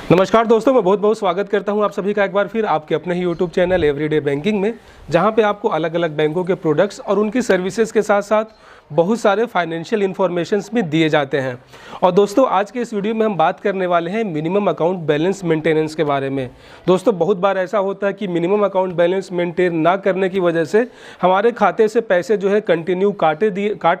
नमस्कार दोस्तों, मैं बहुत बहुत स्वागत करता हूं आप सभी का एक बार फिर आपके अपने ही यूट्यूब चैनल एवरीडे बैंकिंग में, जहां पे आपको अलग अलग बैंकों के प्रोडक्ट्स और उनकी सर्विसेज के साथ साथ बहुत सारे फाइनेंशियल इन्फॉर्मेशंस भी दिए जाते हैं। और दोस्तों, आज के इस वीडियो में हम बात करने वाले हैं मिनिमम अकाउंट बैलेंस मेंटेनेंस के बारे में। दोस्तों, बहुत बार ऐसा होता है कि मिनिमम अकाउंट बैलेंस मेंटेन ना करने की वजह से हमारे खाते से पैसे जो है कंटिन्यू काट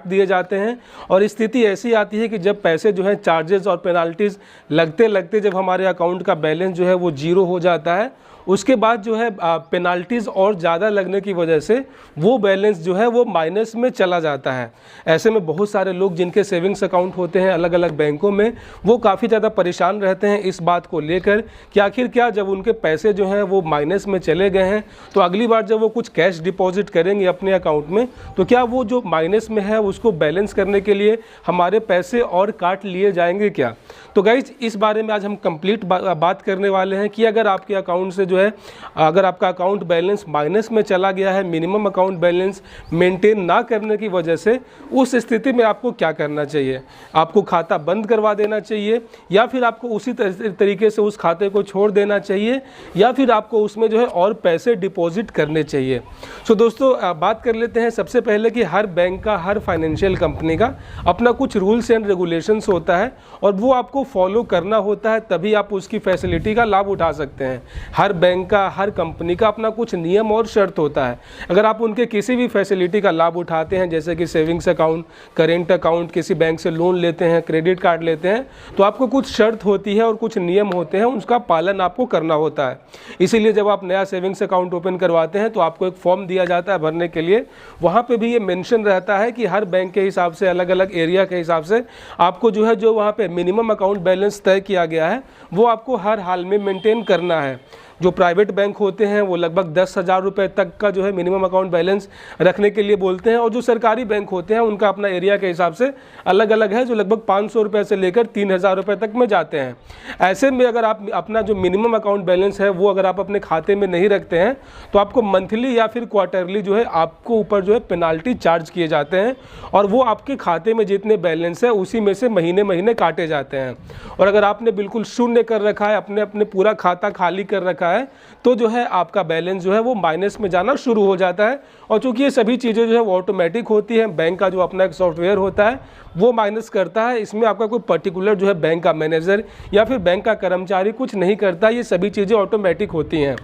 दिए जाते हैं। और स्थिति ऐसी आती है कि जब पैसे जो है चार्जेस और पेनाल्टीज़ लगते लगते जब हमारे अकाउंट का बैलेंस जो है वो जीरो हो जाता है, उसके बाद जो है पेनाल्टीज़ और ज़्यादा लगने की वजह से वो बैलेंस जो है वो माइनस में चला जाता है। ऐसे में बहुत सारे लोग जिनके सेविंग्स अकाउंट होते हैं अलग अलग बैंकों में, वो काफ़ी ज़्यादा परेशान रहते हैं इस बात को लेकर कि आखिर क्या जब उनके पैसे जो हैं वो माइनस में चले गए हैं तो अगली बार जब वो कुछ कैश डिपॉजिट करेंगे अपने अकाउंट में तो क्या वो जो माइनस में है उसको बैलेंस करने के लिए हमारे पैसे और काट लिए जाएंगे क्या। तो गाइज, इस बारे में आज हम कंप्लीट बात करने वाले हैं कि अगर आपके अकाउंट से जो है अगर आपका अकाउंट बैलेंस माइनस में चला गया है मिनिमम अकाउंट बैलेंस मेंटेन ना करने की वजह से, उस स्थिति में आपको क्या करना चाहिए। आपको खाता बंद करवा देना चाहिए या फिर आपको उसी तरीके से उस खाते को छोड़ देना चाहिए या फिर आपको उसमें जो है और पैसे डिपॉजिट करने चाहिए। सो दोस्तों, बात कर लेते हैं सबसे पहले कि हर बैंक का, हर फाइनेंशियल कंपनी का अपना कुछ रूल्स एंड रेगुलेशंस होता है और वो आपको फॉलो करना होता है, तभी आप उसकी फैसिलिटी का लाभ उठा सकते हैं। हर बैंक का, हर कंपनी का अपना कुछ नियम और शर्त होता है। अगर आप उनके किसी भी फैसिलिटी का लाभ उठाते हैं, जैसे कि सेविंग्स अकाउंट, करेंट अकाउंट, किसी बैंक से लोन लेते हैं, क्रेडिट कार्ड लेते हैं, तो आपको कुछ शर्त होती है और कुछ नियम होते हैं, उसका पालन आपको करना होता है। इसीलिए जब आप नया सेविंग्स अकाउंट ओपन करवाते हैं तो आपको एक फॉर्म दिया जाता है भरने के लिए। वहाँ पर भी ये मेंशन रहता है कि हर बैंक के हिसाब से, अलग अलग एरिया के हिसाब से आपको जो है जो वहाँ पे मिनिमम अकाउंट बैलेंस तय किया गया है वो आपको हर हाल में मेंटेन करना है। जो प्राइवेट बैंक होते हैं वो लगभग 10,000 रुपये तक का जो है मिनिमम अकाउंट बैलेंस रखने के लिए बोलते हैं, और जो सरकारी बैंक होते हैं उनका अपना एरिया के हिसाब से अलग अलग है, जो लगभग 500 रुपये से लेकर 3,000 रुपये तक में जाते हैं। ऐसे में अगर आप अपना जो मिनिमम अकाउंट बैलेंस है वो अगर आप अपने खाते में नहीं रखते हैं तो आपको मंथली या फिर क्वार्टरली जो है आपको ऊपर जो है पेनाल्टी चार्ज किए जाते हैं, और वो आपके खाते में जितने बैलेंस है उसी में से महीने महीने काटे जाते हैं। और अगर आपने बिल्कुल शून्य कर रखा है, अपने पूरा खाता खाली कर रखा है, तो जो है आपका बैलेंस जो है वो माइनस में जाना शुरू हो जाता है। और चूंकि ये सभी चीज़ें जो है वो ऑटोमेटिक होती हैं, बैंक का जो अपना एक सॉफ्टवेयर होता है वो माइनस करता है, इसमें आपका कोई पर्टिकुलर जो है बैंक का मैनेजर या फिर बैंक का कर्मचारी कुछ नहीं करता, ये सभी चीज़ें ऑटोमेटिक होती हैं।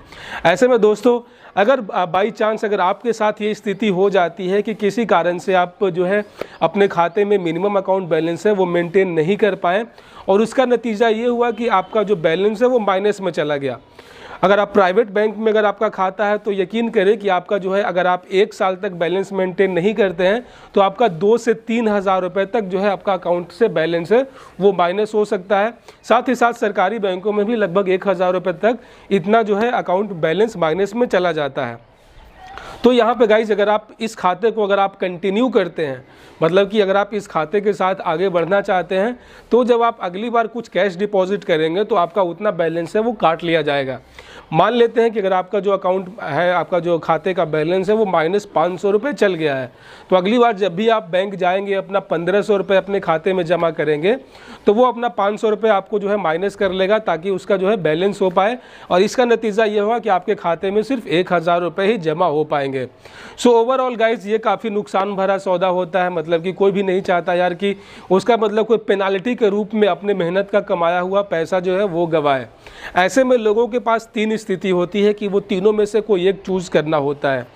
ऐसे में दोस्तों, अगर बाई चांस अगर आपके साथ ये स्थिति हो जाती है कि किसी कारण से आप जो है अपने खाते में मिनिमम अकाउंट बैलेंस है वो मेंटेन नहीं कर पाए और उसका नतीजा ये हुआ कि आपका जो बैलेंस है वो माइनस में चला गया। अगर आप प्राइवेट बैंक में अगर आपका खाता है तो यकीन करें कि आपका जो है अगर आप 1 साल तक बैलेंस मेंटेन नहीं करते हैं तो आपका 2 से 3,000 रुपये तक जो है आपका अकाउंट से बैलेंस है वो माइनस हो सकता है। साथ ही साथ सरकारी बैंकों में भी लगभग 1,000 रुपये तक इतना जो है अकाउंट बैलेंस माइनस में चला जाता है। तो यहाँ पे गाइज, अगर आप इस खाते को अगर आप कंटिन्यू करते हैं, मतलब कि अगर आप इस खाते के साथ आगे बढ़ना चाहते हैं, तो जब आप अगली बार कुछ कैश डिपॉजिट करेंगे तो आपका उतना बैलेंस है वो काट लिया जाएगा। मान लेते हैं कि अगर आपका जो अकाउंट है, आपका जो खाते का बैलेंस है वो -500 रुपये चल गया है, तो अगली बार जब भी आप बैंक जाएंगे अपना 1,500 रुपये अपने खाते में जमा करेंगे तो वो अपना 500 रुपये आपको जो है माइनस कर लेगा ताकि उसका जो है बैलेंस हो पाए, और इसका नतीजा ये हुआ कि आपके खाते में सिर्फ 1,000 रुपये ही जमा हो पाएंगे। सो ओवरऑल गाइज, ये काफ़ी नुकसान भरा सौदा होता है। मतलब कि कोई भी नहीं चाहता यार कि उसका मतलब कोई पेनाल्टी के रूप में अपने मेहनत का कमाया हुआ पैसा जो है वो गवाए। ऐसे में लोगों के पास 3 स्थिति होती है कि वो तीनों में से कोई एक चूज़ करना होता है।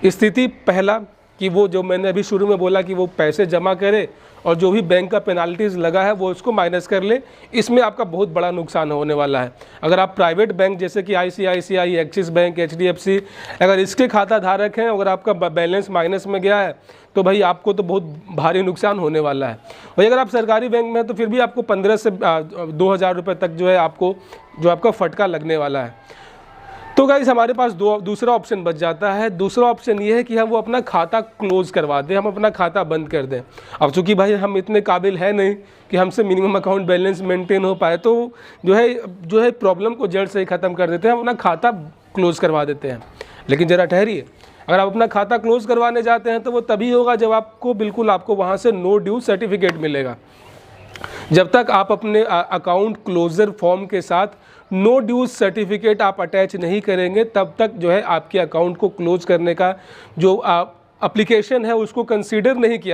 स्थिति पहला कि वो जो मैंने अभी शुरू में बोला कि वो पैसे जमा करे और जो भी बैंक का पेनाल्टीज़ लगा है वो उसको माइनस कर ले, इसमें आपका बहुत बड़ा नुकसान होने वाला है। अगर आप प्राइवेट बैंक जैसे कि ICICI, एक्सिस बैंक, HDFC, अगर इसके खाता धारक हैं, अगर आपका बैलेंस माइनस में गया है तो भाई आपको तो बहुत भारी नुकसान होने वाला है। वही अगर आप सरकारी बैंक में हैं तो फिर भी आपको 15 से 2,000 रुपये तक जो है आपको जो आपका फटका लगने वाला है। तो गाइस, हमारे पास दूसरा ऑप्शन बच जाता है। दूसरा ऑप्शन ये है कि हम वो अपना खाता क्लोज करवा दें, हम अपना खाता बंद कर दें। अब चूँकि भाई हम इतने काबिल है नहीं कि हमसे मिनिमम अकाउंट बैलेंस मेंटेन हो पाए, तो जो है प्रॉब्लम को जड़ से ही ख़त्म कर देते हैं, हम अपना खाता क्लोज करवा देते हैं। लेकिन ज़रा ठहरिए, अगर आप अपना खाता क्लोज करवाने जाते हैं तो वो तभी होगा जब आपको बिल्कुल आपको वहाँ से नो ड्यू सर्टिफिकेट मिलेगा। जब तक आप अपने अकाउंट क्लोजर फॉर्म के साथ नो ड्यूज सर्टिफिकेट आप अटैच नहीं करेंगे, तब तक जो है आपके अकाउंट को क्लोज करने का जो एप्लीकेशन है उसको कंसीडर नहीं किया